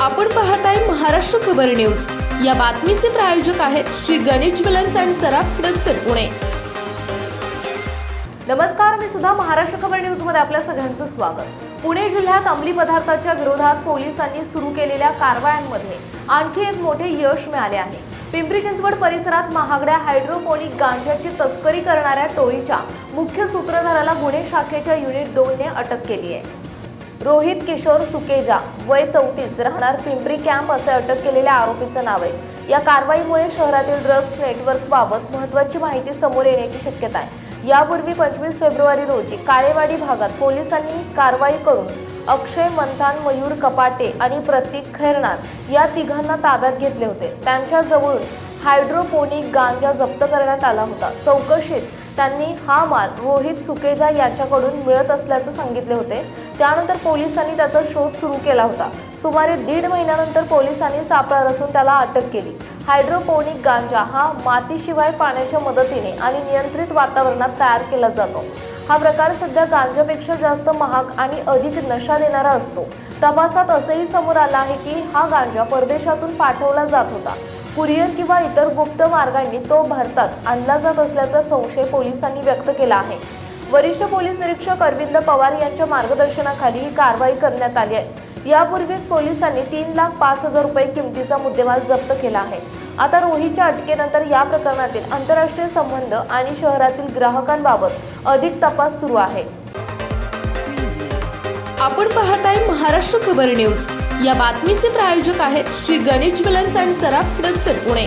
आपण पाहताय महाराष्ट्र खबर न्यूज। या बातमीचे प्रायोजक आहेत श्री गणेश ज्वेलर्स अँड सराफ हडपसर पुणे। नमस्कार, मी सुद्धा महाराष्ट्र खबर न्यूज मध्ये आपल्या सगळ्यांचं स्वागत। पुणे जिल्ह्यात अंमली पदार्थाच्या विरोधात पोलिसांनी सुरू केलेल्या कारवायांमध्ये आणखी एक मोठे यश मिळाले आहे। पिंपरी चिंचवड परिसरात महागड्या हायड्रोपोनिक गांजाची तस्करी करणाऱ्या टोळीच्या मुख्य सूत्रधाराला गुन्हे शाखेच्या युनिट 2 ने अटक केली आहे। रोहित किशोर सुकेजा वय 34 राहणार पिंपरी कॅम्प असे अटक केलेल्या आरोपीचं नाव आहे। या कारवाईमुळे शहरातील ड्रग्ज नेटवर्क बाबत महत्त्वाची माहिती समोर येण्याची शक्यता आहे। यापूर्वी 25 फेब्रुवारी रोजी काळेवाडी भागात पोलिसांनी कारवाई करून अक्षय मंथान, मयूर कपाटे आणि प्रतीक खैरनार या तिघांना ताब्यात घेतले होते। त्यांच्या जवळून हायड्रोपोनिक गांजा जप्त करण्यात आला होता। चौकशीत त्यांनी हा माल रोहित सुकेजा यांच्याकडून मिळत असल्याचं सांगितले होते। त्यानंतर पोलिसांनी त्याचा शोध सुरू केला होता। सुमारे 1.5 महिन्यानंतर पोलिसांनी सापळा रचून त्याला अटक केली। हायड्रोपोनिक गांजा हा मातीशिवाय पाण्याच्या मदतीने आणि नियंत्रित वातावरणात तयार केला जातो। हा प्रकार सध्या गांजापेक्षा जास्त महाग आणि अधिक नशा देणारा असतो। तपासात असेही समोर आलं आहे की हा गांजा परदेशातून पाठवला जात होता। कुरिअर किंवा इतर गुप्त मार्गांनी तो भारतात आणला जात असल्याचा संशय पोलिसांनी व्यक्त केला आहे। वरिष्ठ पोलीस निरीक्षक अरविंद पवार यांच्या मार्गदर्शनाखाली ही कारवाई करण्यात आली आहे। यापूर्वीच पोलिसांनी 3,05,000 रुपये किमतीचा मुद्देमाल जप्त केला आहे। आता रोहितच्या अटकेनंतर या प्रकरणातील आंतरराष्ट्रीय संबंध आणि शहरातील ग्राहकांबाबत अधिक तपास सुरू आहे। आपण पाहताय महाराष्ट्र खबर न्यूज। या बातमीचे प्रायोजक आहेत Shri Ganesh jewellers and Saraf Hadapsar Pune.